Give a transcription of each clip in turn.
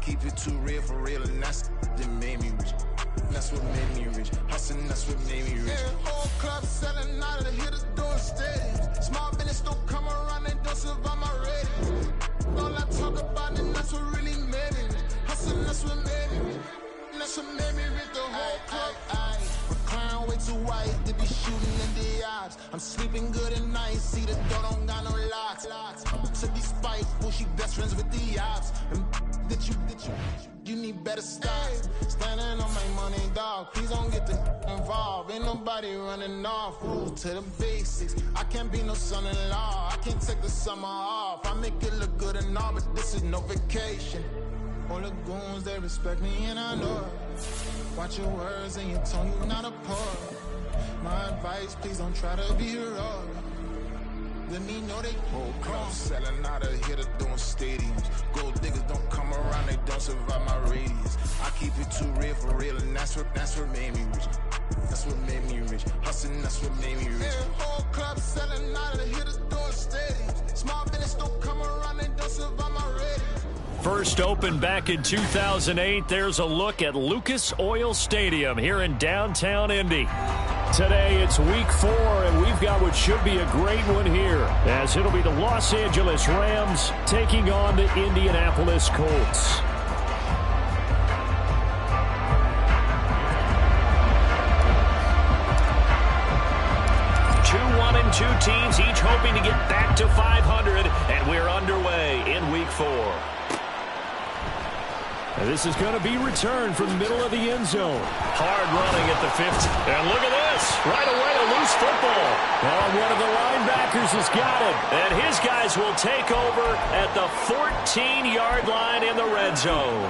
keep it too real for real, and that's that made me rich. That's what made me rich. Hustling, that's what made me rich. Yeah, whole club selling out of the hitters doing steady. Small business don't come around, they don't survive my ratings. All I talk about, and that's what really made me rich. Hustling, that's what made me rich. That's what made me rich. The whole club. Recline way too white to be shooting in the eyes. I'm sleeping good at night. See the door don't got no locks. To be spiteful, she best friends with the ops. And that you need better stop. Standing on my money, dog. Please don't get the involved. Ain't nobody running off. Rules to the basics. I can't be no son-in-law. I can't take the summer off. I make it look good and all, but this is no vacation. All the goons, they respect me and I know it. Watch your words and your tone, you not a poet. My advice, please don't try to be heroic. Let me know they whole club selling out of here to doing stadiums. Gold diggers don't come around, they don't survive my radius. I keep it too real for real, and that's what made me rich. That's what made me rich. Hustling, that's what made me rich. Yeah, whole club selling out of here to doing stadiums. Small business don't come around, they don't survive my radius. First opened back in 2008. There's a look at Lucas Oil Stadium here in downtown Indy. Today it's week 4, and we've got what should be a great one here, as it'll be the Los Angeles Rams taking on the Indianapolis Colts. Two teams each hoping to get back to 500, and we're underway in week 4. And this is going to be returned from the middle of the end zone. Hard running at the 50. And look at this. Right away, a loose football. And one of the linebackers has got it. And his guys will take over at the 14-yard line in the red zone.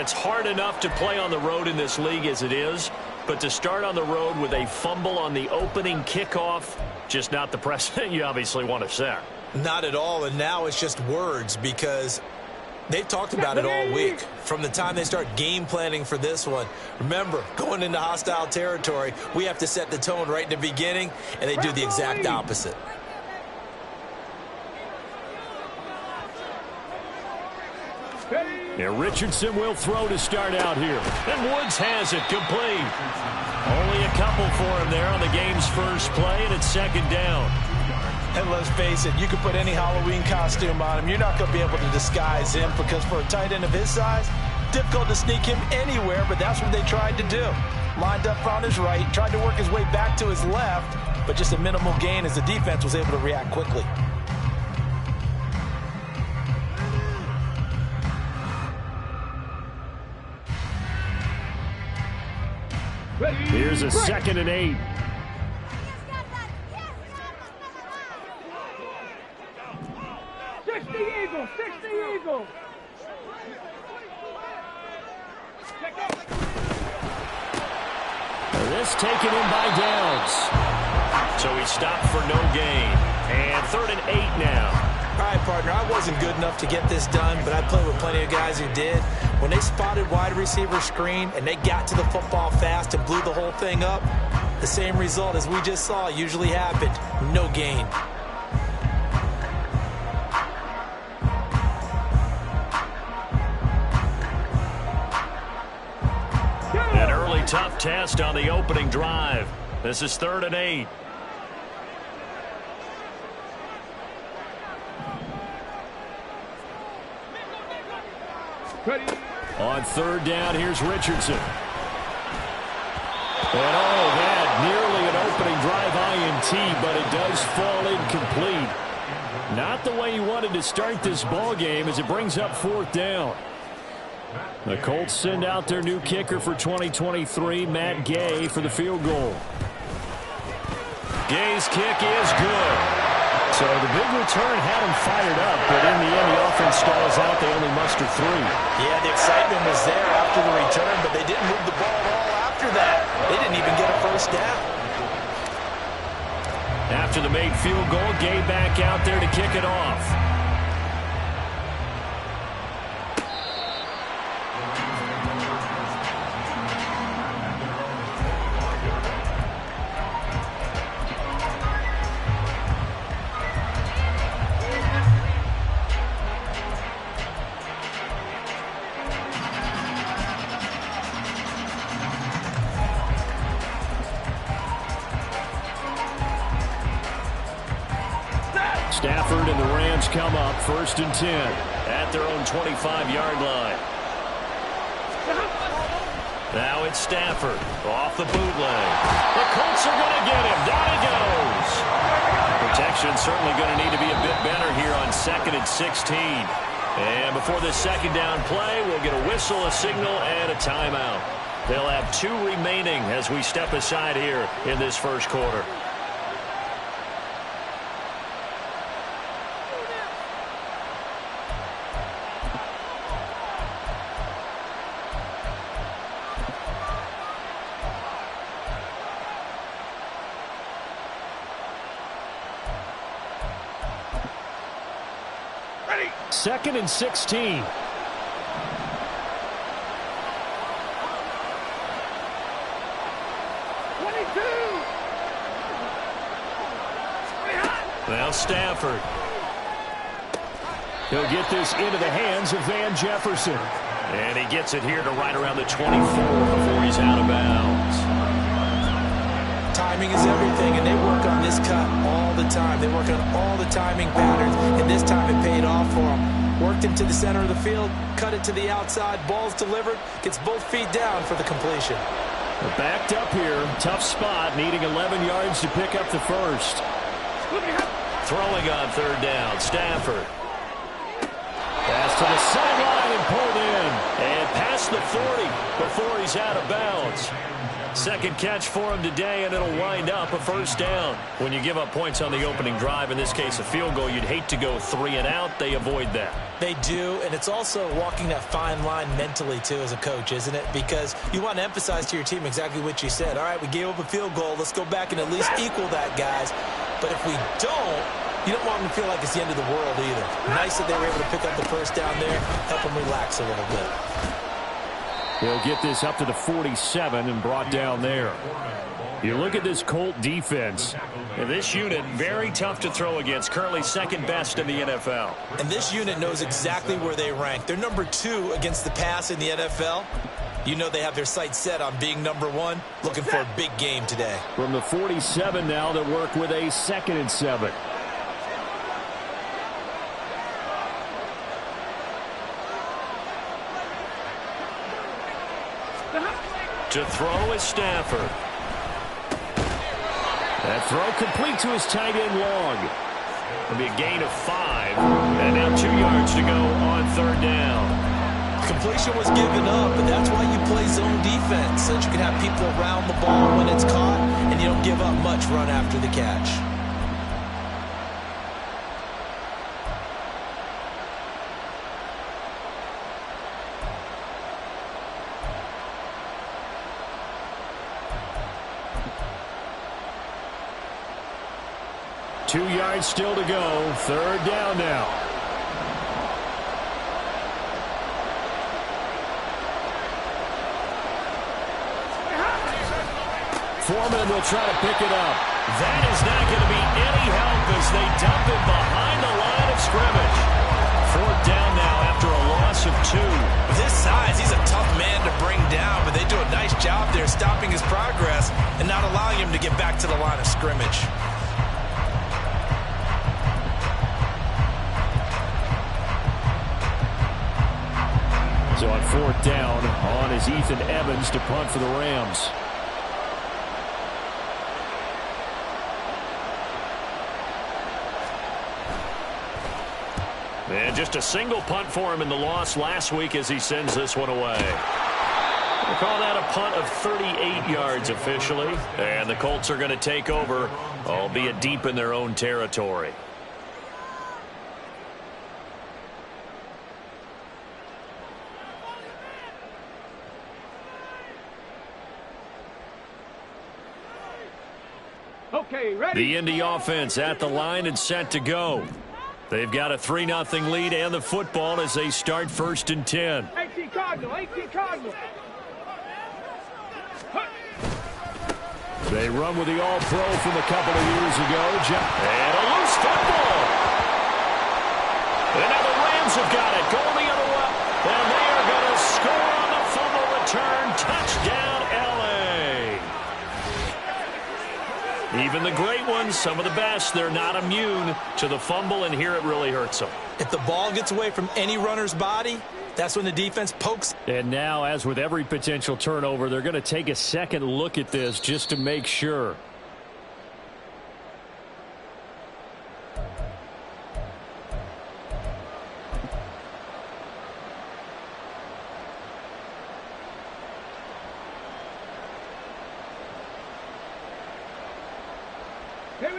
It's hard enough to play on the road in this league as it is. But to start on the road with a fumble on the opening kickoff, just not the precedent you obviously want to set. Not at all, and now it's just words because they've talked about it all week. From the time they start game planning for this one, remember, going into hostile territory, we have to set the tone right in the beginning, and they do the exact opposite. Yeah, Richardson will throw to start out here. And Woods has it complete. Only a couple for him there on the game's first play, and it's second down. And let's face it, you can put any Halloween costume on him. You're not going to be able to disguise him because for a tight end of his size, difficult to sneak him anywhere, but that's what they tried to do. Lined up on his right, tried to work his way back to his left, but just a minimal gain as the defense was able to react quickly. Here's a 2nd and 8. Eagle. This taken in by Downs. So he stopped for no gain. And 3rd and 8 now. All right, partner, I wasn't good enough to get this done, but I played with plenty of guys who did. When they spotted wide receiver screen and they got to the football fast and blew the whole thing up, the same result as we just saw usually happened. No gain. An early tough test on the opening drive. This is 3rd and 8. On 3rd down, here's Richardson. And that nearly an opening drive INT, but it does fall incomplete. Not the way he wanted to start this ball game as it brings up 4th down. The Colts send out their new kicker for 2023, Matt Gay, for the field goal. Gay's kick is good. So the big return had him fired up, but in the end, the offense stalls out. They only muster 3. Yeah, the excitement was there after the return, but they didn't move the ball at all after that. They didn't even get a first down. After the made field goal, Gay back out there to kick it off. Stafford and the Rams come up 1st and 10 at their own 25-yard line. Now it's Stafford off the bootleg. The Colts are going to get him. Down he goes. Protection certainly going to need to be a bit better here on 2nd and 16. And before this second down play, we'll get a whistle, a signal, and a timeout. They'll have 2 remaining as we step aside here in this first quarter. Ready. 2nd and 16. Now Stafford. He'll get this into the hands of Van Jefferson. And he gets it here to right around the 24 before he's out of bounds. Timing is everything, and they work on this cut all the time. They work on all the timing patterns, and this time it paid off for them. Worked him to the center of the field, cut it to the outside, ball's delivered, gets both feet down for the completion. They're backed up here, tough spot, needing 11 yards to pick up the first. Throwing on 3rd down, Stafford. Pass to the sideline and pulled in. And past the 40 before he's out of bounds. Second catch for him today, and it'll wind up a 1st down. When you give up points on the opening drive, in this case a field goal, you'd hate to go 3 and out. They avoid that. They do, and it's also walking that fine line mentally, too, as a coach, isn't it? Because you want to emphasize to your team exactly what you said. All right, we gave up a field goal. Let's go back and at least equal that, guys. But if we don't, you don't want them to feel like it's the end of the world either. Nice that they were able to pick up the 1st down there, help them relax a little bit. They'll get this up to the 47 and brought down there. You look at this Colt defense. And this unit, very tough to throw against, currently 2nd best in the NFL. And this unit knows exactly where they rank. They're number 2 against the pass in the NFL. You know they have their sights set on being number 1, looking for a big game today. From the 47 now, they work with a 2nd and 7. To throw is Stafford. That throw complete to his tight end Long. It'll be a gain of 5. And now 2 yards to go on 3rd down. Completion was given up, but that's why you play zone defense, so that you can have people around the ball when it's caught, and you don't give up much run after the catch. Two yards still to go. 3rd down now. Foreman will try to pick it up. That is not going to be any help as they dump it behind the line of scrimmage. 4th down now after a loss of 2. With his size, he's a tough man to bring down, but they do a nice job there stopping his progress and not allowing him to get back to the line of scrimmage. So on 4th down, on is Ethan Evans to punt for the Rams. And just a single punt for him in the loss last week as he sends this one away. We'll call that a punt of 38 yards officially. And the Colts are going to take over, albeit deep in their own territory. Okay, ready. The Indy offense at the line and set to go. They've got a 3-0 lead and the football as they start 1st and 10. 18 Cardinal, 18 Cardinal. They run with the All-Pro from a couple of years ago. And a loose football. And now the Rams have got it. Going the other way. And they are going to score on the fumble return. Touchdown, L.A. Even the great ones, some of the best, they're not immune to the fumble, and here it really hurts them. If the ball gets away from any runner's body, that's when the defense pokes. And now, as with every potential turnover, they're going to take a second look at this just to make sure.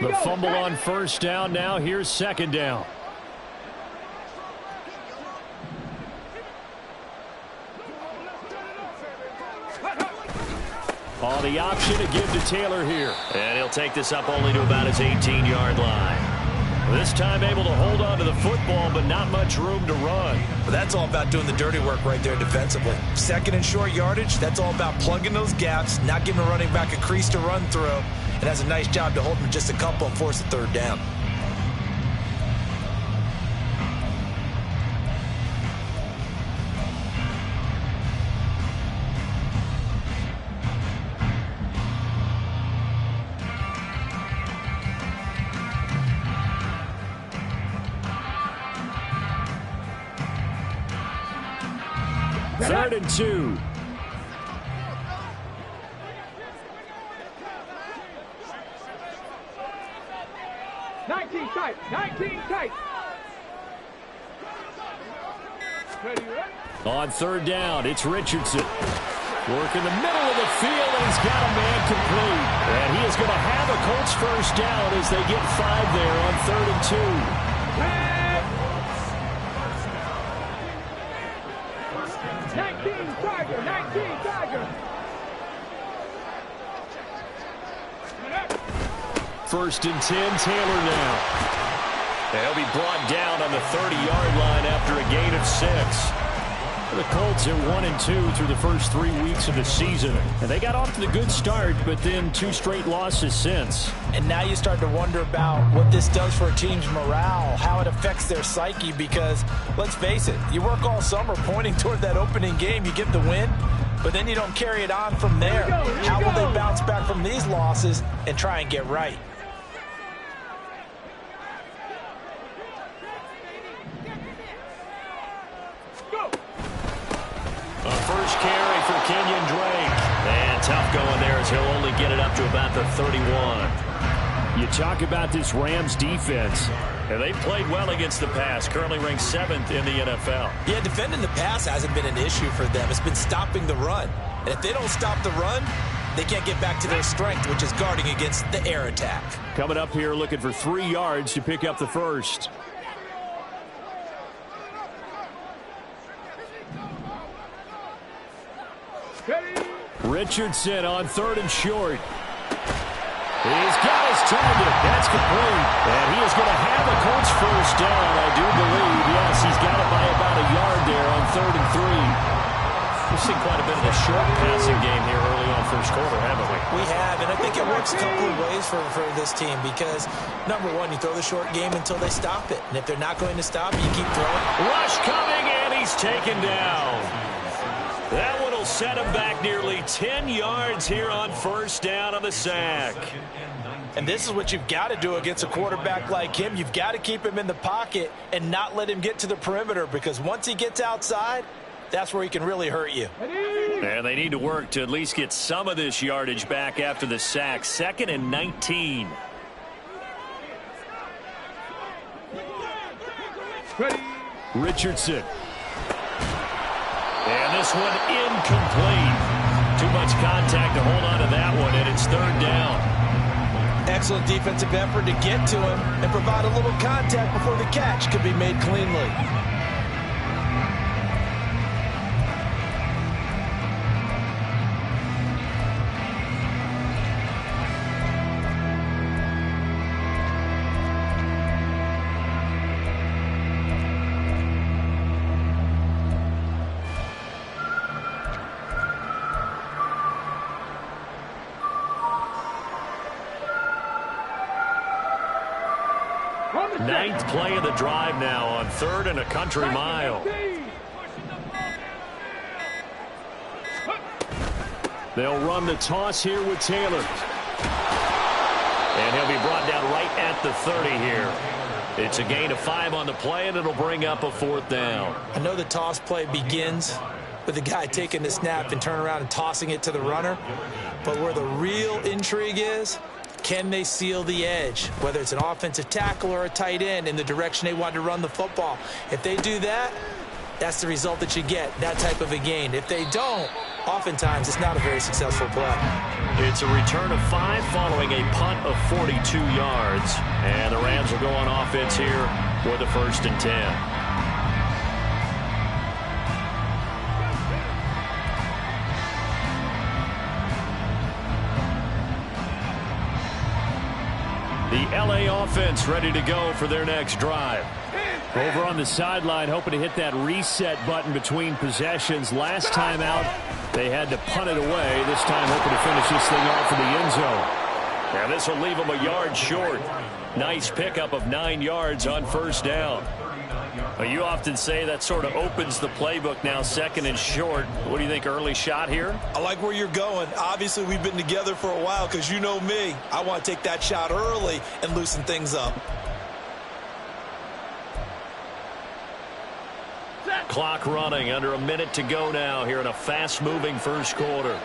The fumble on first down. Now here's second down. On the option to give to Taylor here. And he'll take this up only to about his 18-yard line. This time able to hold on to the football, but not much room to run. But that's all about doing the dirty work right there defensively. Second and short yardage, that's all about plugging those gaps, not giving a running back a crease to run through. And has a nice job to hold him just a couple and force the third down. Third and 2. Tight. 19 tight. Ready, ready. On third down, it's Richardson. Work in the middle of the field, and he's got a man complete. And he is going to have a Colts first down as they get 5 there on 3rd and 2. 19 Tiger. First and 10, Taylor now. They'll be brought down on the 30-yard line after a gain of 6. The Colts are 1-2 through the first 3 weeks of the season. And they got off to the good start, but then 2 straight losses since. And now you start to wonder about what this does for a team's morale, how it affects their psyche, because let's face it, you work all summer pointing toward that opening game, you get the win, but then you don't carry it on from there. How will they bounce back from these losses and try and get right? First carry for Kenyon Drake. And tough going there as he'll only get it up to about the 31. You talk about this Rams defense. And they played well against the pass. Currently ranked 7th in the NFL. Yeah, defending the pass hasn't been an issue for them. It's been stopping the run. And if they don't stop the run, they can't get back to their strength, which is guarding against the air attack. Coming up here looking for 3 yards to pick up the first. Richardson on 3rd and short. He's got his target. That's complete. And he is going to have a Colts first down, I do believe. Yes, he's got it by about a yard there on 3rd and 3. We've seen quite a bit of the short passing game here early on first quarter, haven't we? We have, and I think it works a couple of ways for this team because, number one, you throw the short game until they stop it. And if they're not going to stop, you keep throwing. Rush coming, and he's taken down. That one will set him back nearly 10 yards here on first down on the sack. And this is what you've got to do against a quarterback like him. You've got to keep him in the pocket and not let him get to the perimeter, because once he gets outside, that's where he can really hurt you. And they need to work to at least get some of this yardage back after the sack. 2nd and 19. Richardson. And this one incomplete. Too much contact to hold on to that one, and it's 3rd down. Excellent defensive effort to get to him and provide a little contact before the catch could be made cleanly. Ninth play of the drive now on 3rd and a country mile. They'll run the toss here with Taylor. And he'll be brought down right at the 30 here. It's a gain of 5 on the play, and it'll bring up a 4th down. I know the toss play begins with the guy taking the snap and turn around and tossing it to the runner. But where the real intrigue is, can they seal the edge, whether it's an offensive tackle or a tight end, in the direction they want to run the football? If they do that, that's the result that you get, that type of a gain. If they don't, oftentimes it's not a very successful play. It's a return of 5 following a punt of 42 yards. And the Rams will go on offense here with a 1st and 10. The LA offense ready to go for their next drive. Over on the sideline, hoping to hit that reset button between possessions. Last time out, they had to punt it away. This time, hoping to finish this thing off in the end zone. And this will leave them a yard short. Nice pickup of 9 yards on 1st down. Well, you often say that sort of opens the playbook now, 2nd and short. What do you think, early shot here? I like where you're going. Obviously, we've been together for a while because you know me. I want to take that shot early and loosen things up. Clock running, under a minute to go now here in a fast-moving 1st quarter.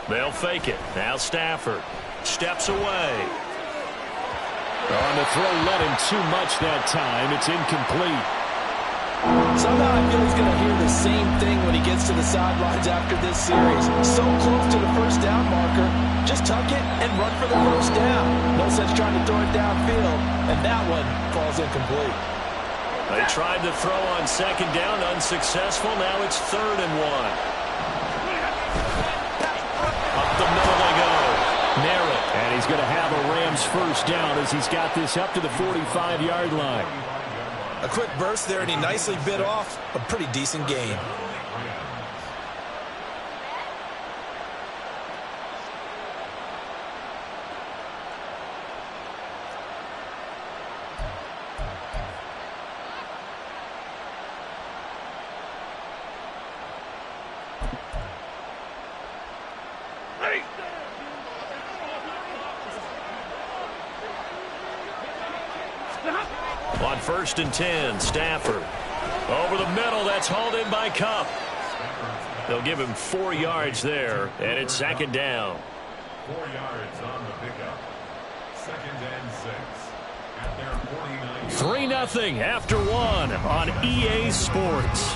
They'll fake it. Now Stafford steps away. On the throw, let him too much that time. It's incomplete. Somehow I feel he's going to hear the same thing when he gets to the sidelines after this series. So close to the 1st down marker. Just tuck it and run for the 1st down. No sense trying to throw it downfield. And that one falls incomplete. They tried to throw on 2nd down, unsuccessful. Now it's 3rd and 1. Up the middle they go. Narrow. And he's going to have a Rams 1st down as he's got this up to the 45-yard line. A quick burst there, and he nicely bit off a pretty decent gain. On 1st and 10, Stafford. Over the middle, that's hauled in by Kupp. They'll give him 4 yards there, and it's 2nd down. 4 yards on the pickup. 2nd and 6. At their 49. 3-0 after 1 on EA Sports.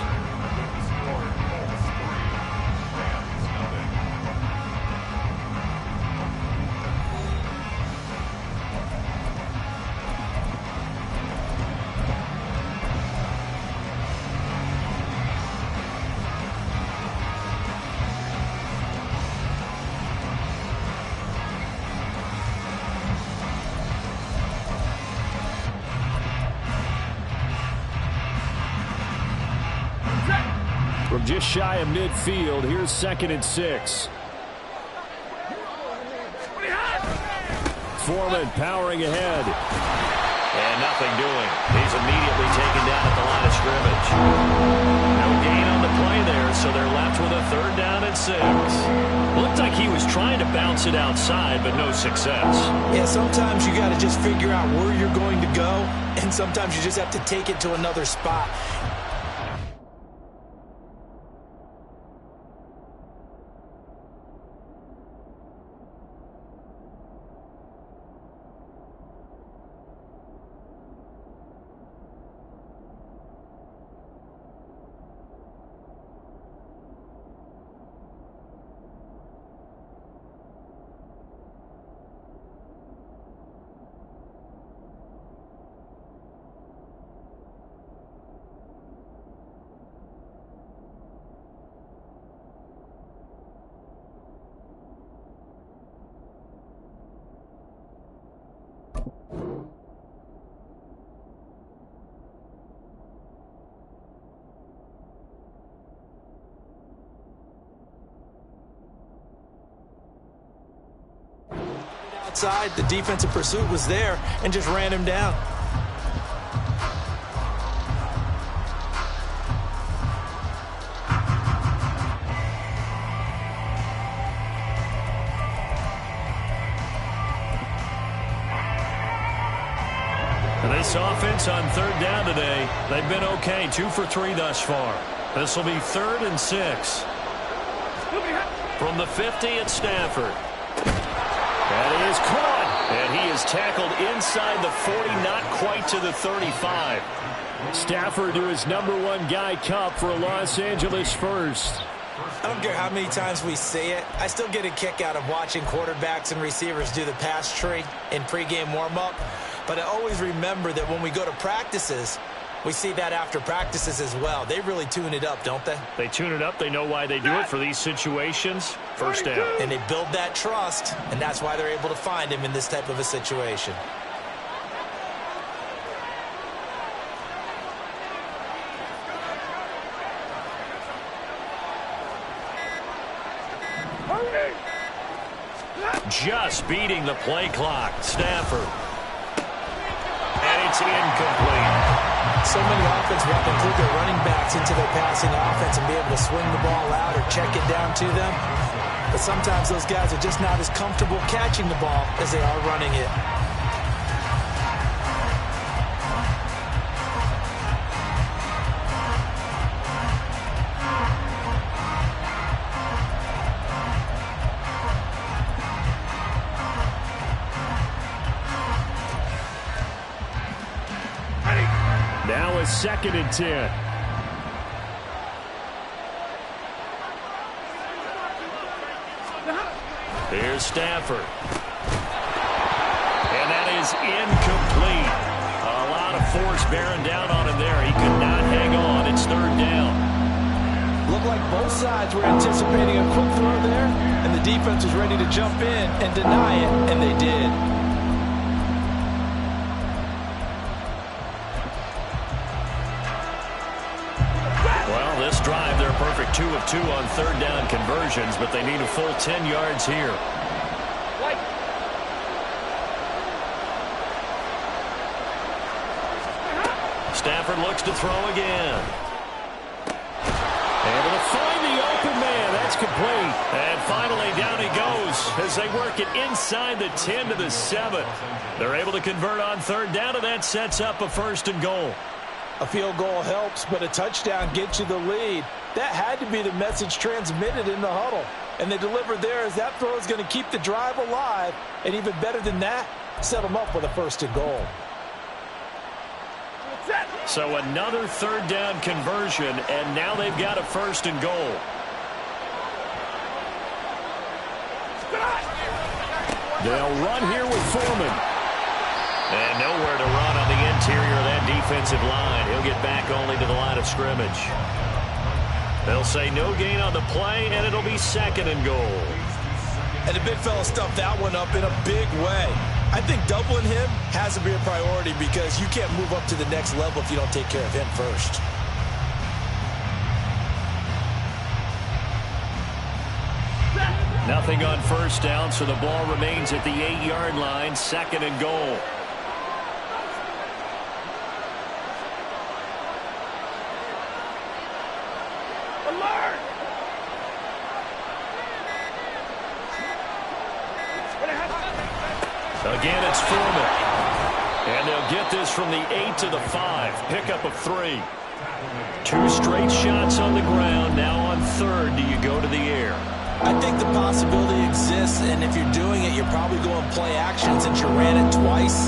From just shy of midfield, here's 2nd and 6. Foreman powering ahead. And nothing doing. He's immediately taken down at the line of scrimmage. No gain on the play there, so they're left with a 3rd down and 6. Looked like he was trying to bounce it outside, but no success. Yeah, sometimes you got to just figure out where you're going to go, and sometimes you just have to take it to another spot. Outside, the defensive pursuit was there and just ran him down. This offense on third down today, they've been okay. 2 for 3 thus far. This will be 3rd and 6. From the 50 at Stafford. And he is caught. And he is tackled inside the 40, not quite to the 35. Stafford to his #1 guy, Kupp, for a Los Angeles first. I don't care how many times we say it. I still get a kick out of watching quarterbacks and receivers do the pass tree in pregame warm-up. But I always remember that when we go to practices, we see that after practices as well. They really tune it up, don't they? They tune it up. They know why they do it for these situations. First down. And they build that trust, and that's why they're able to find him in this type of a situation. Just beating the play clock. Stafford. And it's incomplete. So many offenses want to include their running backs into their passing offense and be able to swing the ball out or check it down to them. But sometimes those guys are just not as comfortable catching the ball as they are running it. Now a 2nd and 10. Here's Stafford. And that is incomplete. A lot of force bearing down on him there. He could not hang on. It's 3rd down. Looked like both sides were anticipating a quick throw there, and the defense was ready to jump in and deny it, and they did. This drive, they're perfect 2 of 2 on 3rd down conversions, but they need a full 10 yards here. Stafford looks to throw again. Able to find the open man. That's complete. And finally down he goes as they work it inside the 10 to the 7. They're able to convert on 3rd down, and that sets up a 1st and goal. A field goal helps, but a touchdown gets you the lead. That had to be the message transmitted in the huddle. And they delivered there as that throw is going to keep the drive alive. And even better than that, set them up with a 1st and goal. So another 3rd down conversion, and now they've got a 1st and goal. They'll run here with Foreman. And nowhere to run on the interior of that defensive line. He'll get back only to the line of scrimmage. They'll say no gain on the play, and it'll be 2nd and goal. And the big fella stuffed that one up in a big way. I think doubling him has to be a priority because you can't move up to the next level if you don't take care of him first. Nothing on 1st down, so the ball remains at the 8-yard line, 2nd and goal. Again, it's Foreman. And they'll get this from the 8 to the 5. Pickup of 3. 2 straight shots on the ground. Now on 3rd, do you go to the air? I think the possibility exists, and if you're doing it, you're probably going play action since you ran it twice.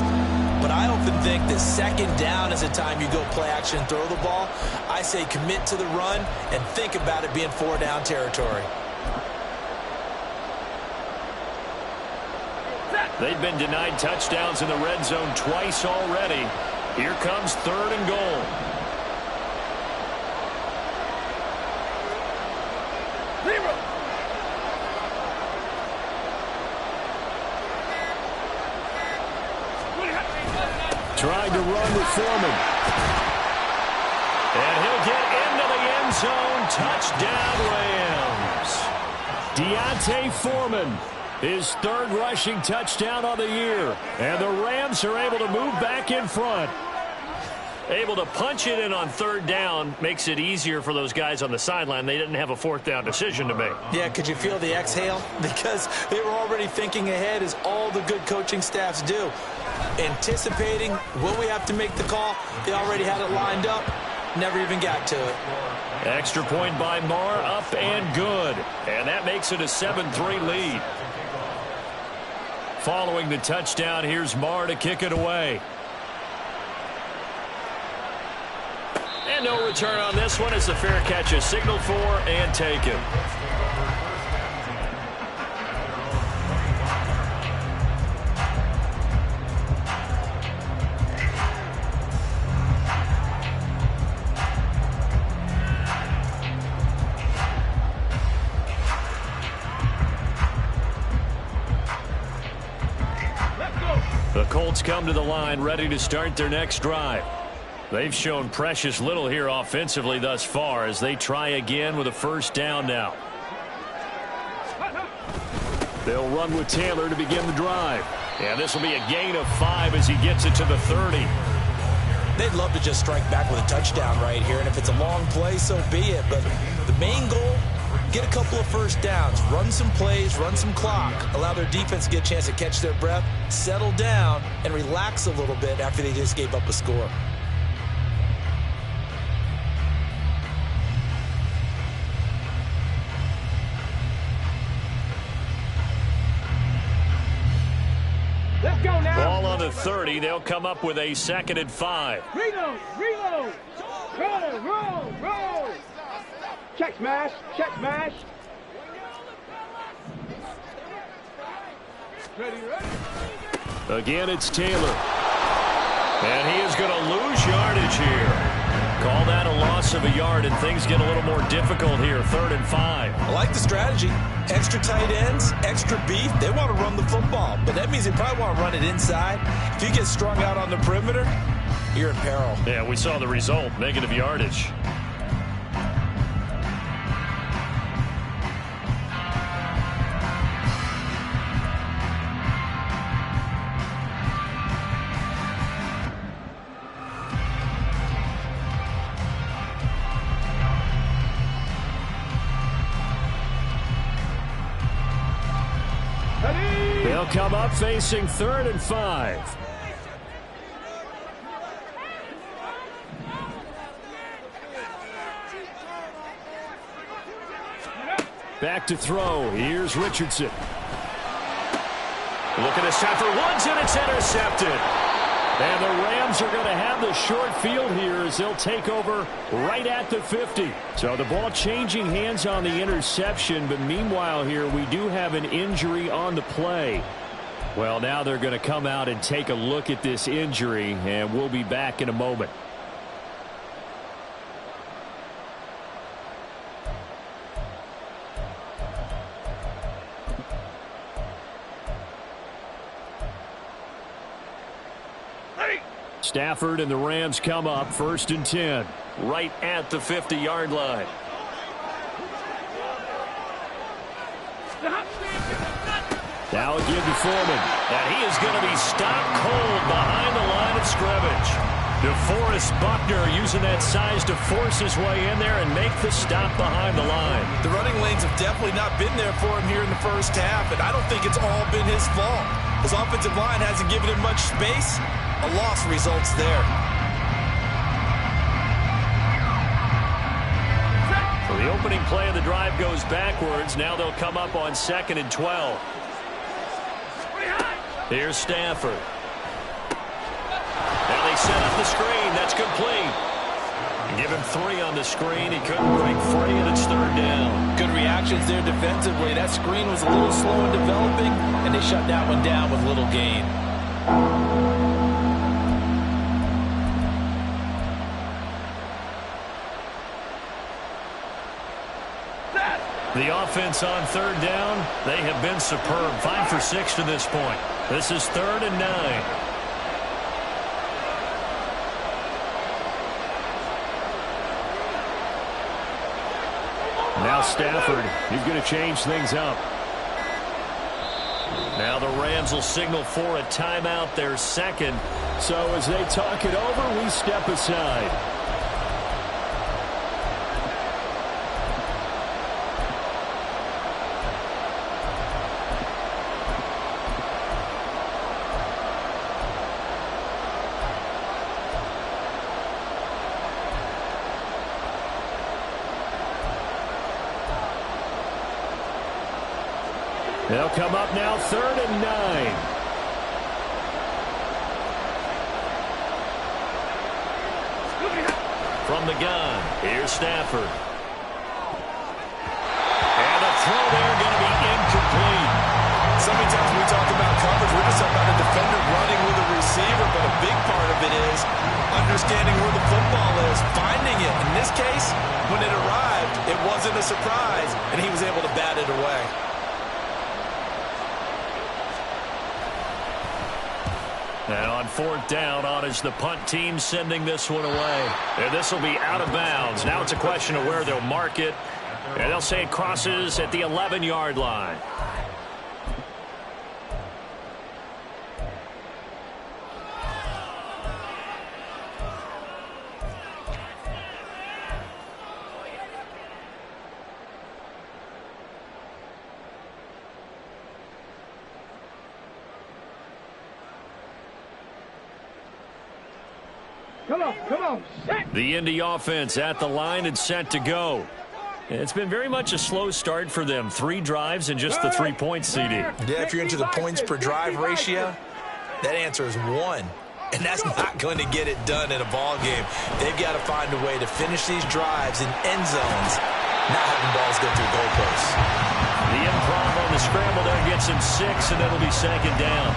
But I often think that 2nd down is the time you go play action and throw the ball. I say commit to the run and think about it being 4-down territory. They've been denied touchdowns in the red zone twice already. Here comes 3rd and goal. Trying to run with Foreman. And he'll get into the end zone. Touchdown, Rams. Deontay Foreman, his 3rd rushing touchdown of the year. And the Rams are able to move back in front. Able to punch it in on 3rd down makes it easier for those guys on the sideline. They didn't have a 4th down decision to make. Yeah, could you feel the exhale? Because they were already thinking ahead, as all the good coaching staffs do. anticipating, will we have to make the call? They already had it lined up, never even got to it. Extra point by Marr, up and good. And that makes it a 7-3 lead. Following the touchdown, here's Marr to kick it away. And no return on this one as the fair catch is signaled for and taken. The Colts come to the line ready to start their next drive. They've shown precious little here offensively thus far as they try again with a first down now. They'll run with Taylor to begin the drive. And this will be a gain of 5 as he gets it to the 30. They'd love to just strike back with a touchdown right here, and if it's a long play, so be it. But the main goal, get a couple of first downs, run some plays, run some clock, allow their defense to get a chance to catch their breath, settle down, and relax a little bit after they just gave up a score. Let's go now. Ball on the 30. They'll come up with a 2nd and 5. Reload. Roll. Check smash. Ready. Again, it's Taylor. And he is going to lose yardage here. Call that a loss of a yard, and things get a little more difficult here. 3rd and 5. I like the strategy. Extra tight ends, extra beef. They want to run the football, but that means they probably want to run it inside. If you get strung out on the perimeter, you're in peril. Yeah, we saw the result, negative yardage. They'll come up facing 3rd and 5. Back to throw. Here's Richardson. Looking to set for Woods, and it's intercepted. And the Rams are going to have the short field here as they'll take over right at the 50. So the ball changing hands on the interception, but meanwhile here we do have an injury on the play. Well, now they're going to come out and take a look at this injury, and we'll be back in a moment. Stafford and the Rams come up 1st and 10, right at the 50-yard line. Now again to Foreman, and he is going to be stopped cold behind the line of scrimmage. DeForest Buckner using that size to force his way in there and make the stop behind the line. The running lanes have definitely not been there for him here in the first half, and I don't think it's all been his fault. His offensive line hasn't given him much space. A loss results there. So the opening play of the drive goes backwards. Now they'll come up on 2nd and 12. Here's Stafford. Now they set up the screen. That's complete. Give him 3 on the screen. He couldn't break free, and it's 3rd down. Good reactions there defensively. That screen was a little slow in developing, and they shut that one down with little gain. The offense on 3rd down, they have been superb. 5 for 6 to this point. This is 3rd and 9. Now Stafford, he's going to change things up. Now the Rams will signal for a timeout, their 2nd. So as they talk it over, we step aside. They'll come up now 3rd and 9. From the gun, here's Stafford. And the throw there going to be incomplete. So many times we talk about coverage, we're just talking about a defender running with a receiver, but a big part of it is understanding where the football is, finding it. In this case, when it arrived, it wasn't a surprise, and he was able to bat it away. And on 4th down, on is the punt team sending this one away. And this will be out of bounds. Now it's a question of where they'll mark it. And they'll say it crosses at the 11-yard line. Come on, set. The Indy offense at the line and set to go. It's been very much a slow start for them. 3 drives and just the 3 points, CD. Yeah, if you're into the points per drive ratio, that answer is 1. And that's not going to get it done in a ball game. They've got to find a way to finish these drives in end zones, not having balls go through goalposts. The improv on the scramble there gets him 6, and it'll be 2nd down.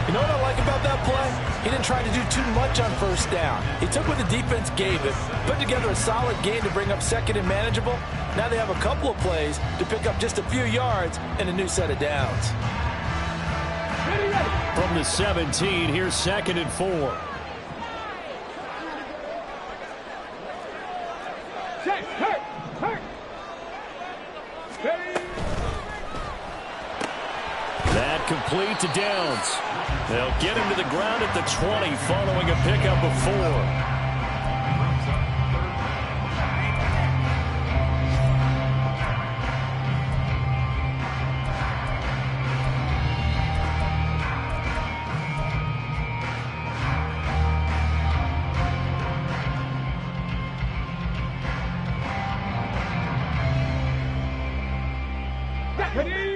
You know what I like about that play? He didn't try to do too much on 1st down. He took what the defense gave him, put together a solid game to bring up 2nd and manageable. Now they have a couple of plays to pick up just a few yards and a new set of downs. From the 17, here's 2nd and 4. Set, hurt. Ready. That complete to Downs. They'll get him to the ground at the 20 following a pickup of 4.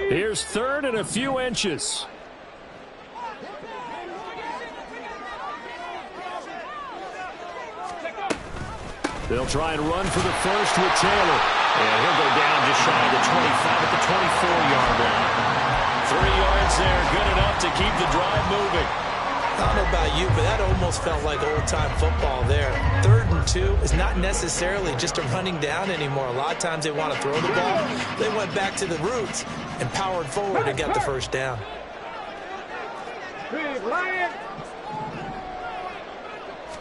Here's 3rd and a few inches. They'll try and run for the first with Taylor. And he'll go down just shy of the 25 at the 24-yard line. 3 yards there, good enough to keep the drive moving. I don't know about you, but that almost felt like old-time football there. 3rd and 2 is not necessarily just a running down anymore. A lot of times they want to throw the ball. They went back to the roots and powered forward and got the first down. Big Lion.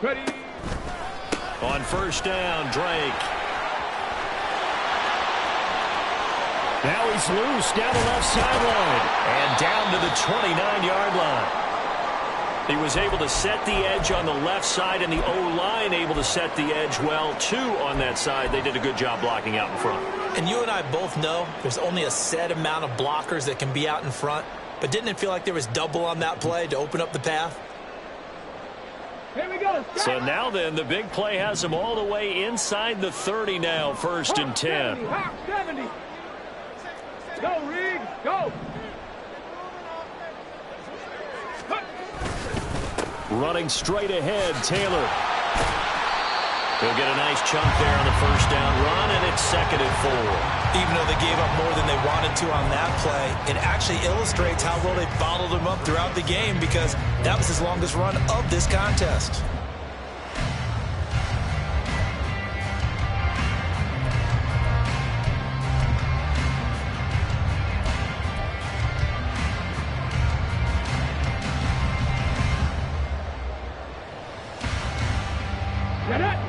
Ready. On 1st down, Drake. Now he's loose down the left sideline and down to the 29-yard line. He was able to set the edge on the left side, and the O-line able to set the edge well, too, on that side. They did a good job blocking out in front. And you and I both know there's only a set amount of blockers that can be out in front. But didn't it feel like there was double on that play to open up the path? Here we go. So now then, the big play has him all the way inside the 30 now, 1st and 10. 70. Go, Riggs, go. Running straight ahead, Taylor. He'll get a nice chunk there on the 1st down run, and it's 2nd and 4. Even though they gave up more than they wanted to on that play, it actually illustrates how well they bottled him up throughout the game, because that was his longest run of this contest.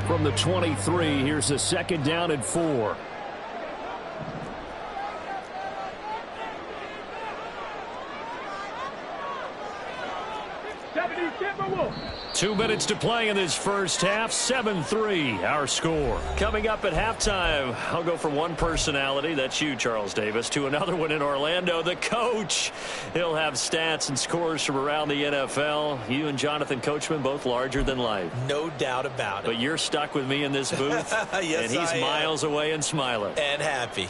From the 23, here's a 2nd down and 4. Timberwolves. 2 minutes to play in this first half. 7-3, our score. Coming up at halftime, I'll go from one personality, that's you, Charles Davis, to another one in Orlando, the coach. He'll have stats and scores from around the NFL. You and Jonathan Coachman, both larger than life. No doubt about it. But you're stuck with me in this booth, yes, and he's miles away and smiling. And happy.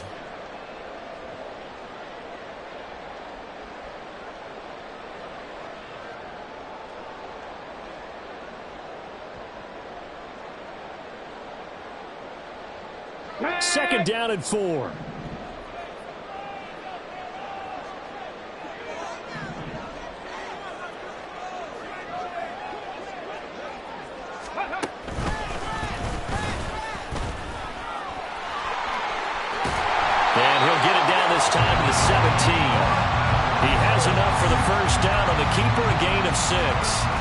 Second down and 4. And he'll get it down this time to the 17. He has enough for the first down on the keeper, a gain of 6.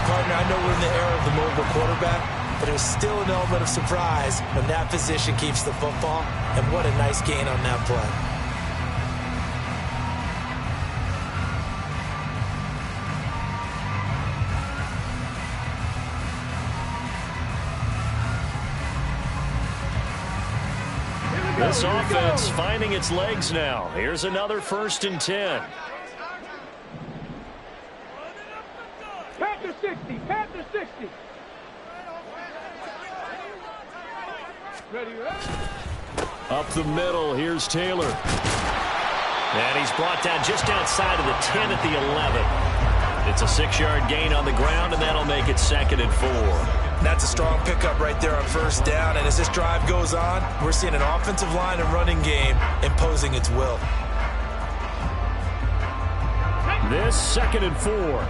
Partner, I know we're in the era of the mobile quarterback, but there's still an element of surprise when that position keeps the football, and what a nice gain on that play. This offense finding its legs now. Here's another 1st and 10. Panther 60, Panther 60. Ready, Up the middle, here's Taylor. And he's brought down just outside of the 10 at the 11. It's a 6-yard gain on the ground, and that'll make it 2nd and 4. That's a strong pickup right there on first down, and as this drive goes on, we're seeing an offensive line and running game imposing its will. This 2nd and 4.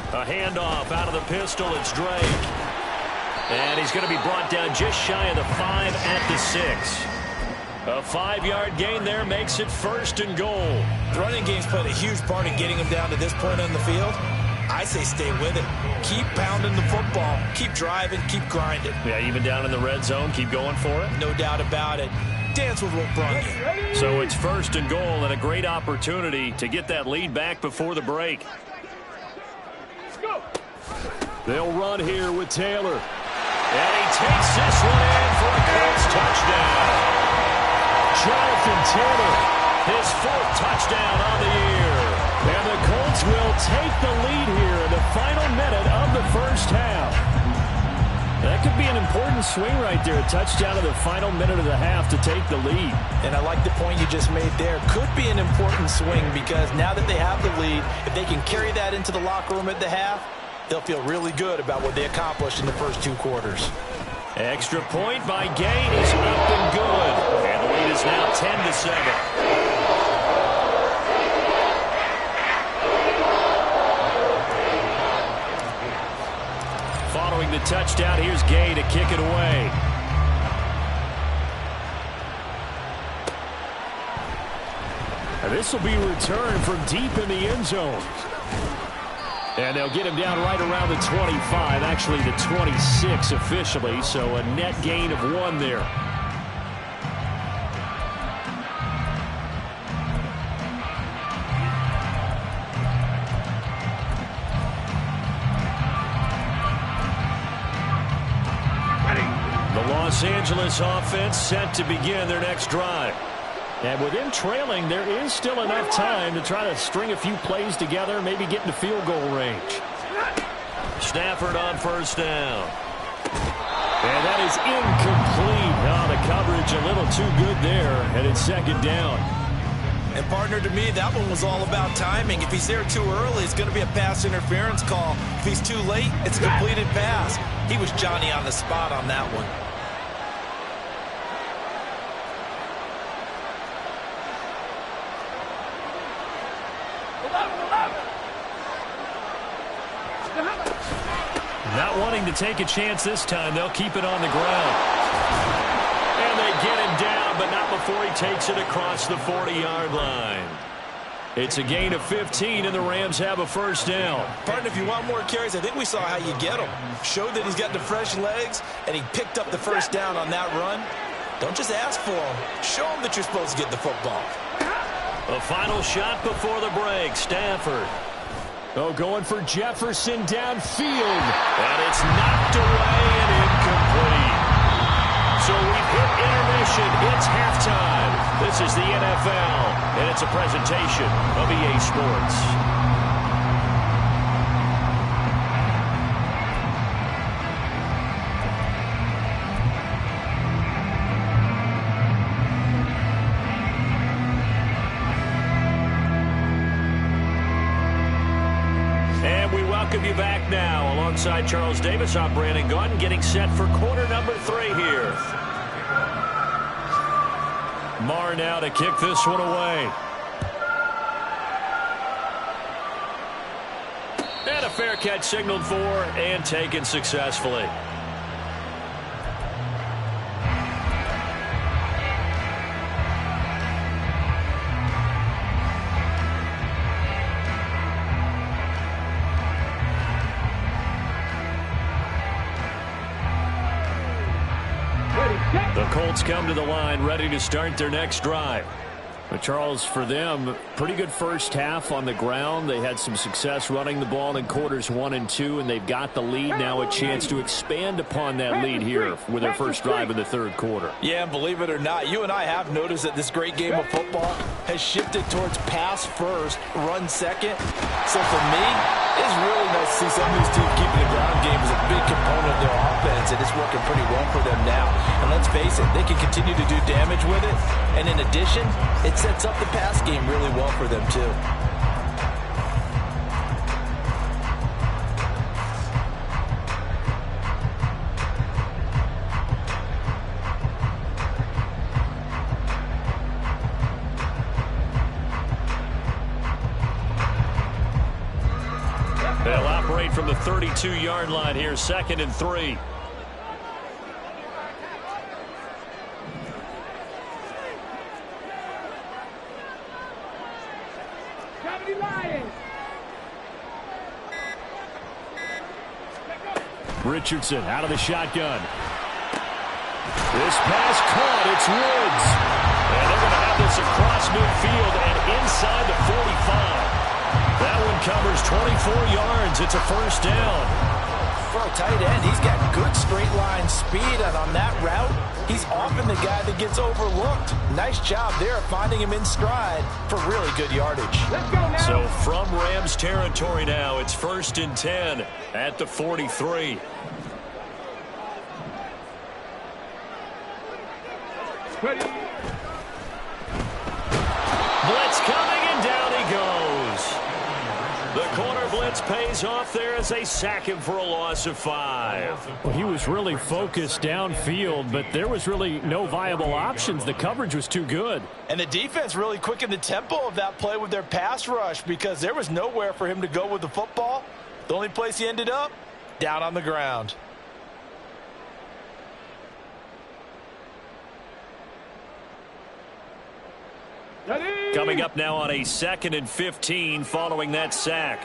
A handoff out of the pistol. It's Drake. And he's going to be brought down just shy of the 5 at the 6. A 5-yard gain there makes it 1st and goal. The running game's played a huge part in getting him down to this point on the field. I say stay with it. Keep pounding the football. Keep driving. Keep grinding. Yeah, even down in the red zone, keep going for it. No doubt about it. Dance with what brought you. So it's 1st and goal and a great opportunity to get that lead back before the break. go. They'll run here with Taylor. And he takes this one in for a Colts touchdown. Jonathan Taylor, his 4th touchdown on the year. And the Colts will take the lead here in the final minute of the first half. That could be an important swing right there. A touchdown in the final minute of the half to take the lead. And I like the point you just made there. Could be an important swing because now that they have the lead, if they can carry that into the locker room at the half, they'll feel really good about what they accomplished in the first 2 quarters. Extra point by Gay is up and good. And the lead is now 10-7. Following the touchdown, here's Gay to kick it away. And this will be returned from deep in the end zone. And they'll get him down right around the 25, actually the 26 officially, so a net gain of 1 there. The Los Angeles offense set to begin their next drive. And with him trailing, there is still enough time to try to string a few plays together, maybe get into field goal range. Stafford on first down. And that is incomplete. Oh, the coverage a little too good there, and it's 2nd down. And partner, to me, that one was all about timing. If he's there too early, it's going to be a pass interference call. If he's too late, it's a completed pass. He was Johnny on the spot on that one. Not wanting to take a chance this time, they'll keep it on the ground. And they get him down, but not before he takes it across the 40-yard line. It's a gain of 15, and the Rams have a first down. Partner, if you want more carries, I think we saw how you get him. Showed that he's got the fresh legs, and he picked up the first down on that run. Don't just ask for him. Show him that you're supposed to get the football. A final shot before the break. Stafford. Oh, going for Jefferson downfield. And it's knocked away and incomplete. So we've hit intermission. It's halftime. This is the NFL, and it's a presentation of EA Sports. welcome you back now. Alongside Charles Davis, I'm Brandon Gaudin, getting set for quarter number 3 here. Marr now to kick this one away. And a fair catch signaled for and taken successfully. The Colts come to the line ready to start their next drive. But Charles, for them, pretty good first half on the ground. They had some success running the ball in quarters 1 and 2, and they've got the lead. Now a chance to expand upon that lead here with their first drive in the third quarter. Yeah, and believe it or not, you and I have noticed that this great game of football has shifted towards pass first, run second. So for me, it's really nice to see some of these teams keeping the ground game as a big component of their offense, and it's working pretty well for them now. And let's face it, they can continue to do damage with it. And in addition, it sets up the pass game really well for them, too. They'll operate from the 32-yard line here, 2nd and 3. Richardson out of the shotgun. This pass caught. It's Woods. And they're going to have this across midfield and inside the 45. That one covers 24 yards. It's a first down. For a tight end, he's got good straight line speed, and on that route, he's often the guy that gets overlooked. Nice job there finding him in stride for really good yardage. Let's go now. So from Rams territory now, it's 1st and 10 at the 43. Ready. Blitz coming, and down he goes. The corner blitz pays off there as they sack him for a loss of 5. Well, he was really focused downfield, but there was really no viable options. The coverage was too good. And the defense really quickened the tempo of that play with their pass rush because there was nowhere for him to go with the football. The only place he ended up, down on the ground. Ready. Coming up now on a 2nd and 15 following that sack.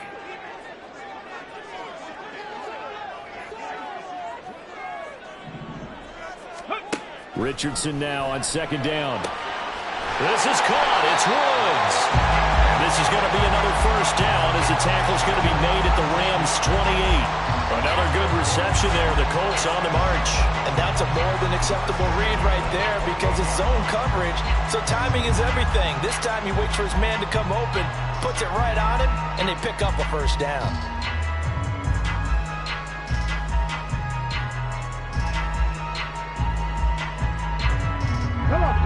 Richardson now on 2nd down. This is caught. It's Woods. This is going to be another first down as the tackle's going to be made at the Rams 28. Another good reception there. The Colts on the march. And that's a more than acceptable read right there because it's zone coverage, so timing is everything. This time he waits for his man to come open, puts it right on him, and they pick up a first down.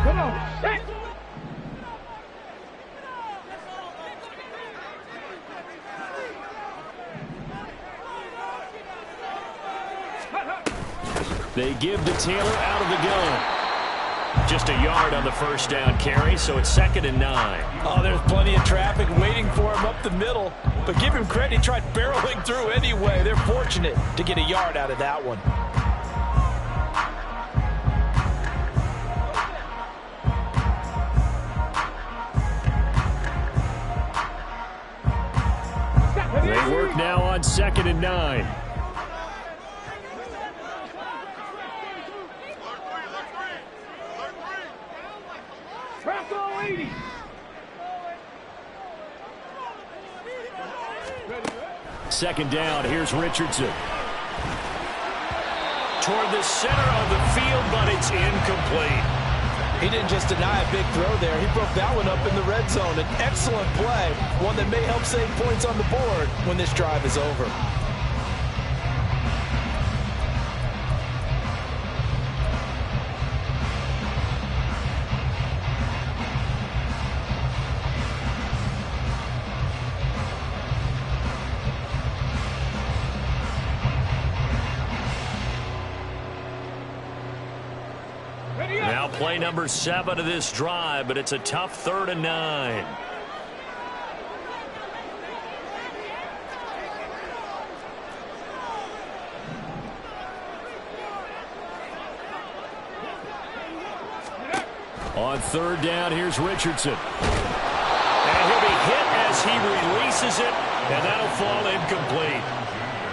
Come on. Set. They give to Taylor out of the gun. Just a yard on the first down carry, so it's 2nd and 9. Oh, there's plenty of traffic waiting for him up the middle. But give him credit, he tried barreling through anyway. They're fortunate to get a yard out of that one. They work now on 2nd and 9. Bronco 80. Second down, here's Richardson. Toward the center of the field, but it's incomplete. He didn't just deny a big throw there. He broke that one up in the red zone. An excellent play, one that may help save points on the board when this drive is over. Play number 7 of this drive, but it's a tough 3rd and 9. On 3rd down, here's Richardson. And he'll be hit as he releases it, and that'll fall incomplete.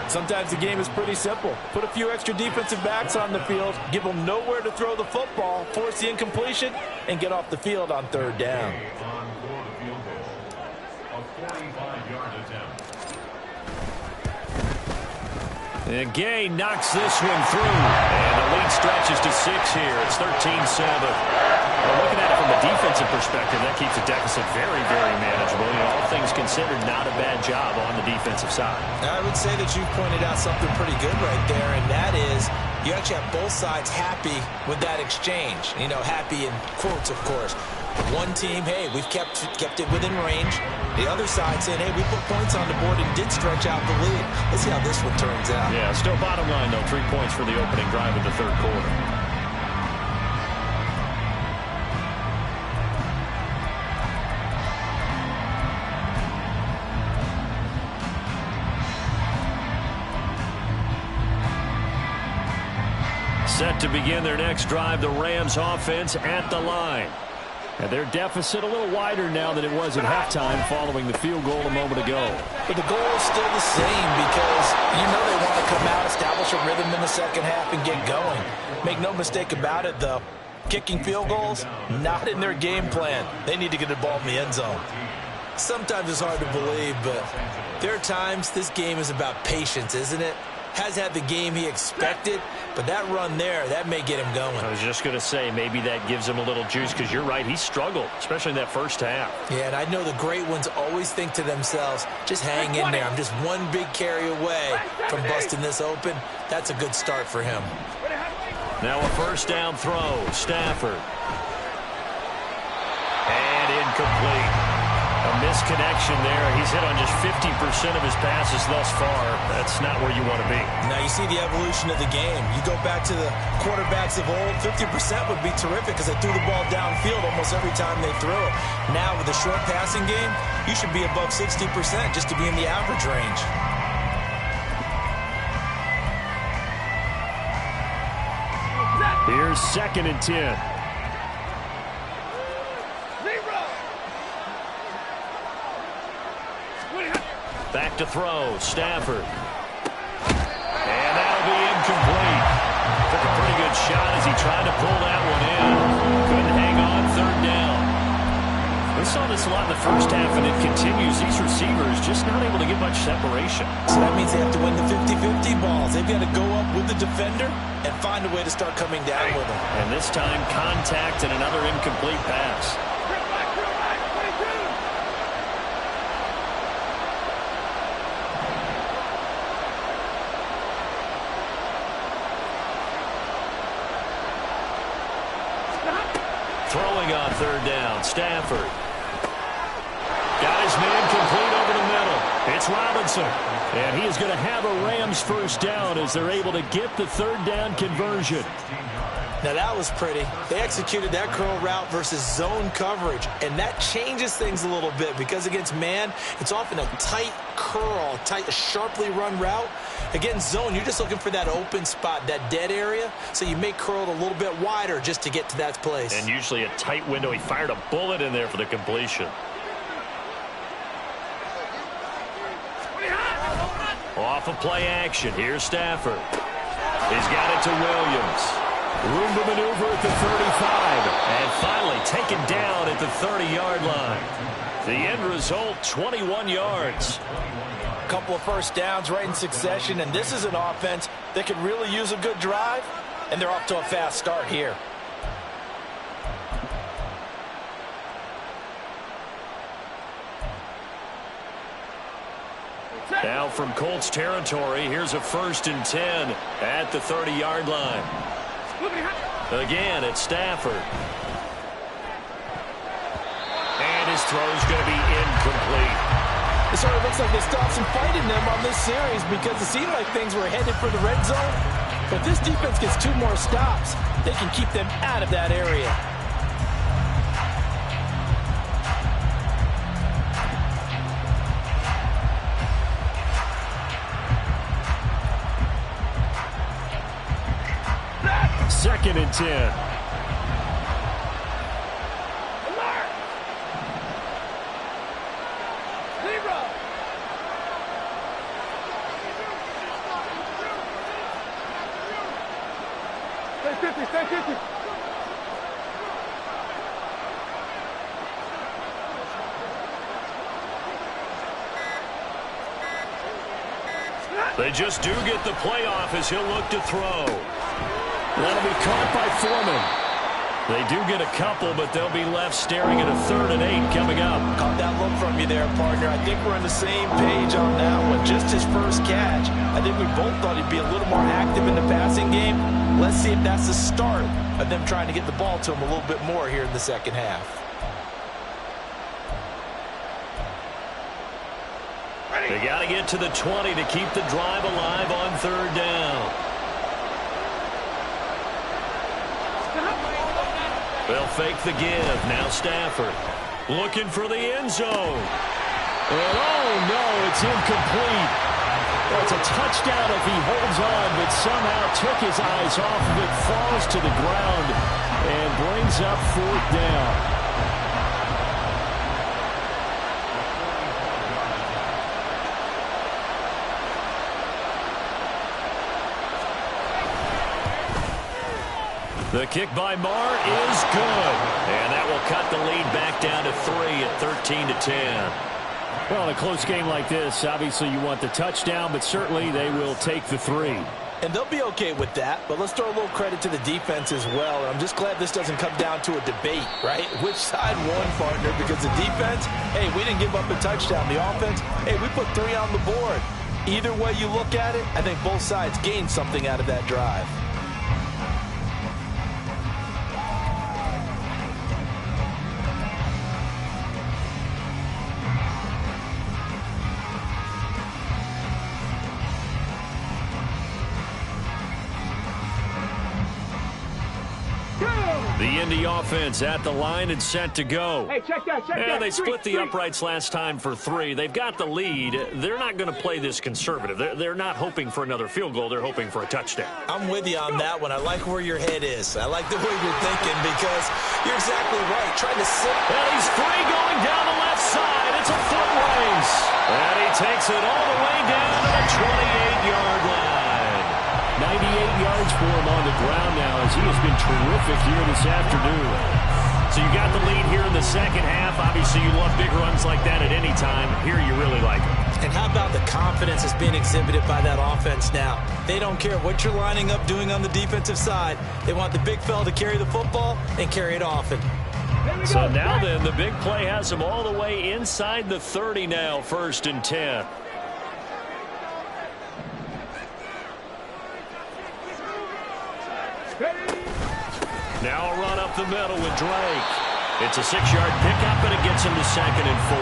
Sometimes the game is pretty simple. Put a few extra defensive backs on the field, give them nowhere to throw the football, force the incompletion, and get off the field on 3rd down. On for the field goal. A 45-yard attempt. And Gay knocks this one through. And the lead stretches to 6 here. It's 13-7. Well, looking at it from a defensive perspective, that keeps the deficit very, very manageable. You know, all things considered, not a bad job on the defensive side. I would say that you've pointed out something pretty good right there, and that is you actually have both sides happy with that exchange. You know, happy in quotes, of course. One team, hey, we've kept it within range. The other side saying, hey, we put points on the board and did stretch out the lead. Let's see how this one turns out. Yeah, still bottom line, though, 3 points for the opening drive of the 3rd quarter. Set to begin their next drive, the Rams offense at the line. And their deficit a little wider now than it was at halftime following the field goal a moment ago. But the goal is still the same because you know they want to come out, establish a rhythm in the second half, and get going. Make no mistake about it, though. Kicking field goals, not in their game plan. They need to get the ball in the end zone. Sometimes it's hard to believe, but there are times this game is about patience, isn't it? Has had the game he expected, but that run there, that may get him going. I was just going to say, maybe that gives him a little juice because you're right, he struggled, especially in that first half. Yeah, and I know the great ones always think to themselves, just hang in there. I'm just one big carry away from busting this open. That's a good start for him. Now a 1st down throw, Stafford. And incomplete. A misconnection there. He's hit on just 50% of his passes thus far. That's not where you want to be. Now you see the evolution of the game. You go back to the quarterbacks of old, 50% would be terrific because they threw the ball downfield almost every time they threw it. Now with the short passing game, you should be above 60% just to be in the average range. Here's 2nd and 10. Back to throw, Stafford. And that'll be incomplete. Took a pretty good shot as he tried to pull that one in. Couldn't hang on 3rd down. We saw this a lot in the first half, and it continues. These receivers just not able to get much separation. So that means they have to win the 50-50 balls. They've got to go up with the defender and find a way to start coming down with them. And this time, contact and another incomplete pass. Throwing on 3rd down, Stafford. Got his man complete over the middle. It's Robinson. And he is going to have a Rams 1st down as they're able to get the 3rd down conversion. Now that was pretty. They executed that curl route versus zone coverage, and that changes things a little bit because against man, it's often a tight curl, tight, sharply run route. Against zone, you're just looking for that open spot, that dead area, so you may curl it a little bit wider just to get to that place. And usually a tight window. He fired a bullet in there for the completion. Off of play action. Here's Stafford. He's got it to Williams. Room to maneuver at the 35. And finally taken down at the 30-yard line. The end result, 21 yards. A couple of 1st downs right in succession, and this is an offense that could really use a good drive, and they're off to a fast start here. Now from Colts territory, here's a 1st and 10 at the 30-yard line. Again, it's Stafford. And his throw's going to be incomplete. It sort of looks like they still have some fight in them on this series because it seemed like things were headed for the red zone. But if this defense gets 2 more stops, they can keep them out of that area. Second and 10. Stay 50. They just do get the playoff as he'll look to throw. That'll be caught by Foreman. They do get a couple, but they'll be left staring at a 3rd and 8 coming up. Caught that look from you there, partner. I think we're on the same page on that one. Just his first catch. I think we both thought he'd be a little more active in the passing game. Let's see if that's the start of them trying to get the ball to him a little bit more here in the second half. They got to get to the 20 to keep the drive alive on 3rd down. They'll fake the give. Now Stafford looking for the end zone. And oh no, it's incomplete. Well, it's a touchdown if he holds on, but somehow took his eyes off of it, falls to the ground, and brings up 4th down. The kick by Marr is good. And that will cut the lead back down to 3 at 13-10. Well, in a close game like this, obviously you want the touchdown, but certainly they will take the 3. And they'll be okay with that, but let's throw a little credit to the defense as well. And I'm just glad this doesn't come down to a debate, right? Which side won, partner? Because the defense, hey, we didn't give up a touchdown. The offense, hey, we put 3 on the board. Either way you look at it, I think both sides gained something out of that drive. The Indy offense at the line and set to go. Hey, check that. Yeah, they split the uprights last time for 3. They've got the lead. They're not going to play this conservative. They're not hoping for another field goal. They're hoping for a touchdown. I'm with you on that one. I like where your head is. I like the way you're thinking because you're exactly right. Trying to sit. And he's free going down the left side. It's a foot race. And he takes it all the way down to the 28-yard line. 98 yards for him on the ground now as he has been terrific here this afternoon. So you got the lead here in the second half. Obviously, you love big runs like that at any time. Here you really like it. And how about the confidence that's being exhibited by that offense now? They don't care what you're lining up doing on the defensive side. They want the big fella to carry the football and carry it often. So now then, the big play has them all the way inside the 30 now, 1st and 10. Now a run up the middle with Drake. It's a 6-yard pickup, and it gets him to 2nd and 4.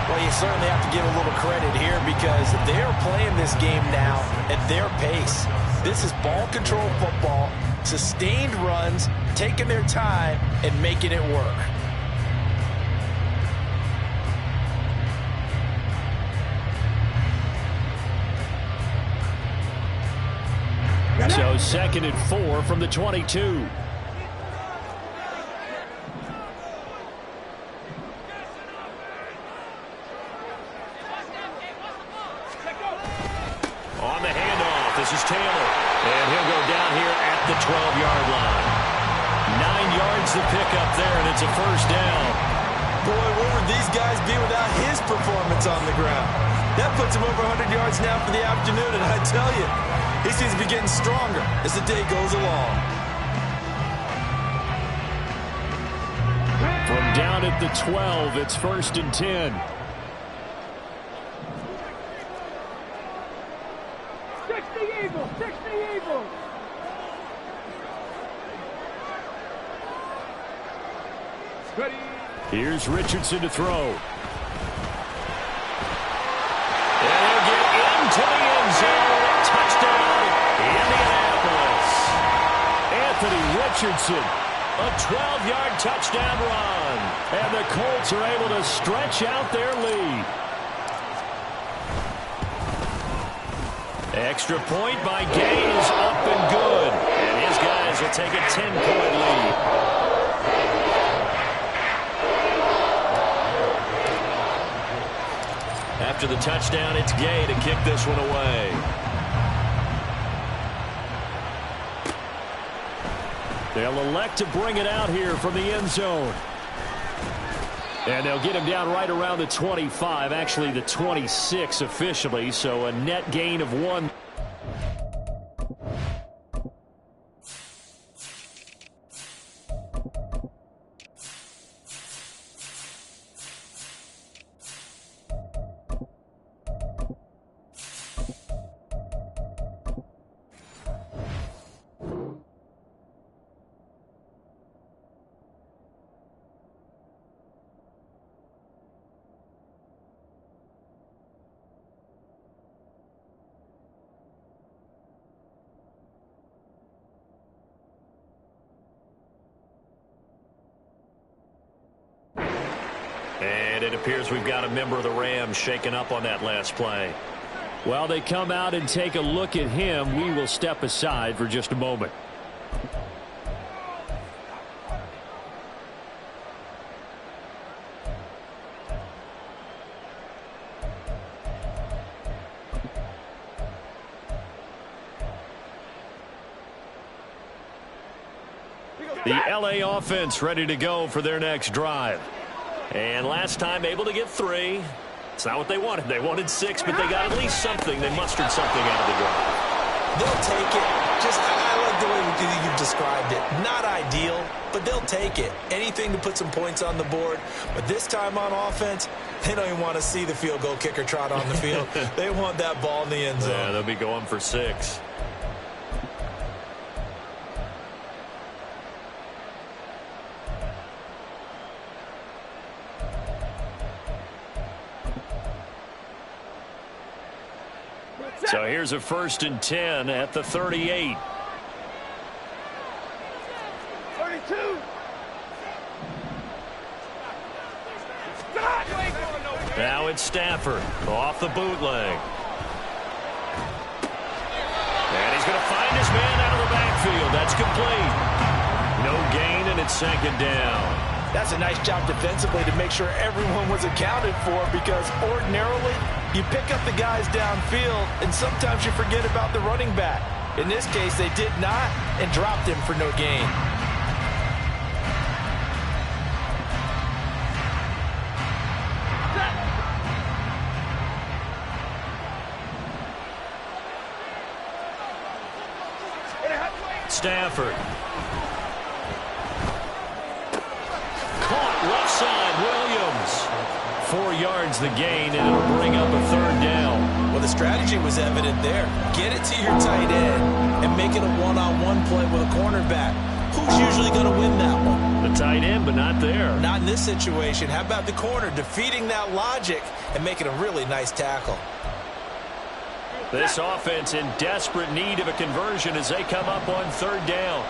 Well, you certainly have to give a little credit here because they're playing this game now at their pace. This is ball control football, sustained runs, taking their time, and making it work. So 2nd and 4 from the 22. On the handoff, this is Taylor. And he'll go down here at the 12-yard line. 9 yards to pick up there, and it's a 1st down. Boy, where would these guys be without his performance on the ground? That puts him over 100 yards now for the afternoon, and I tell you, he seems to be getting stronger as the day goes along. From down at the 12, it's 1st and 10. Ready. Here's Richardson to throw. And he'll get into the end zone. Touchdown, Indianapolis. Richardson. A 12-yard touchdown run. And the Colts are able to stretch out their lead. Extra point by Gay is up and good. And his guys will take a 10-point lead. After the touchdown, it's Gay to kick this one away. They'll elect to bring it out here from the end zone. And they'll get him down right around the 25, actually the 26 officially, so a net gain of 1. And it appears we've got a member of the Rams shaken up on that last play. While they come out and take a look at him, we will step aside for just a moment. The LA offense ready to go for their next drive. And last time able to get 3. It's not what they wanted. They wanted 6, but they got at least something. They mustered something out of the drive. They'll take it. I like the way you've described it. Not ideal, but they'll take it. Anything to put some points on the board. But this time on offense, they don't even want to see the field goal kicker trot on the field. They want that ball in the end zone. Yeah, they'll be going for 6. So here's a 1st and 10 at the 38. 32. Now it's Stafford off the bootleg. And he's going to find his man out of the backfield. That's complete. No gain, and it's 2nd down. That's a nice job defensively to make sure everyone was accounted for, because ordinarily you pick up the guys downfield and sometimes you forget about the running back. In this case, they did not and dropped him for no gain. Stafford. Caught left side, Williams. 4 yards the gain, and it'll bring up a 3rd down. Well, the strategy was evident there. Get it to your tight end and make it a one-on-one play with a cornerback. Who's usually going to win that one? The tight end, but not there. Not in this situation. How about the corner defeating that logic and making a really nice tackle? This offense in desperate need of a conversion as they come up on 3rd down.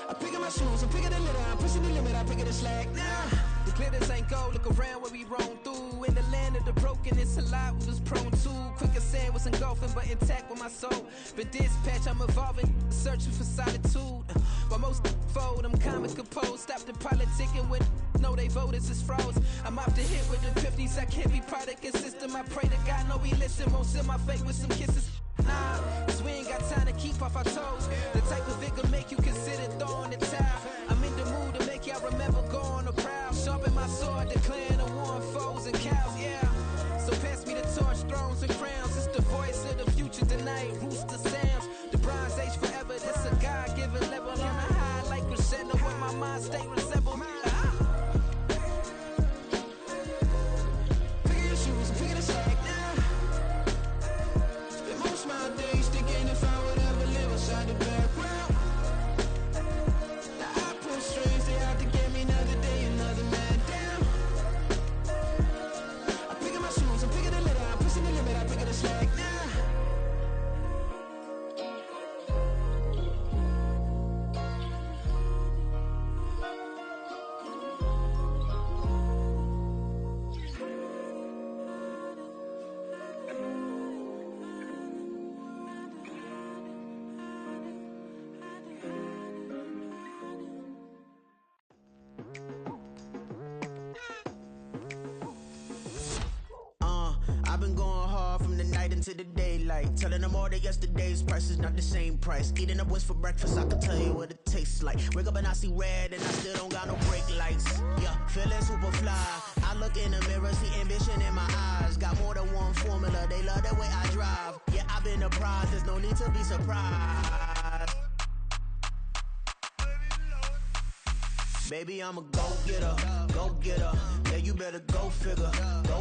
I pick up my shoes, I'm picking the litter, I'm pushing the limit, I pick it a slack now. The glitters ain't gold, look around where we roam through. In the land of the broken, it's a lot we was prone to. Quicker sand was engulfing, but intact with my soul. But dispatch, I'm evolving, searching for solitude. While most fold, I'm comic composed. Stop the politicking when know they voters is froze. I'm off the hit with the 50s, I can't be product and system. I pray to God, no, we listen, won't seal my fate with some kisses. Nah, cause we ain't got time to keep off our toes. The type of vigor make you consider throwing the towel. I'm in the mood to make y'all remember going to proud. Sharpen my sword, declaring the war on foes and cows, yeah. So pass me the torch, thrones and crowns. It's the voice of the future tonight, rooster sounds. The Bronze Age forever, this a God-given level. On a high like crescendo, where my mind state resemble me. Pick your shoes and pick it a sack now. Spend most of my days thinking if I would ever live inside the background. Now I pull strings, they out to get me another day, another man down. I pick up my shoes, I'm picking the litter, I'm pushing the limit, I pick it a slack now. I've been going hard from the night into the daylight, telling them all that yesterday's price is not the same price. Eating up what's for breakfast, I can tell you what it tastes like. Wake up and I see red and I still don't got no brake lights. Yeah, feeling super fly. I look in the mirror, see ambition in my eyes. Got more than one formula, they love the way I drive. Yeah, I've been a prize, there's no need to be surprised. Baby, I'm a go-getter, go-getter. Yeah, you better go figure, go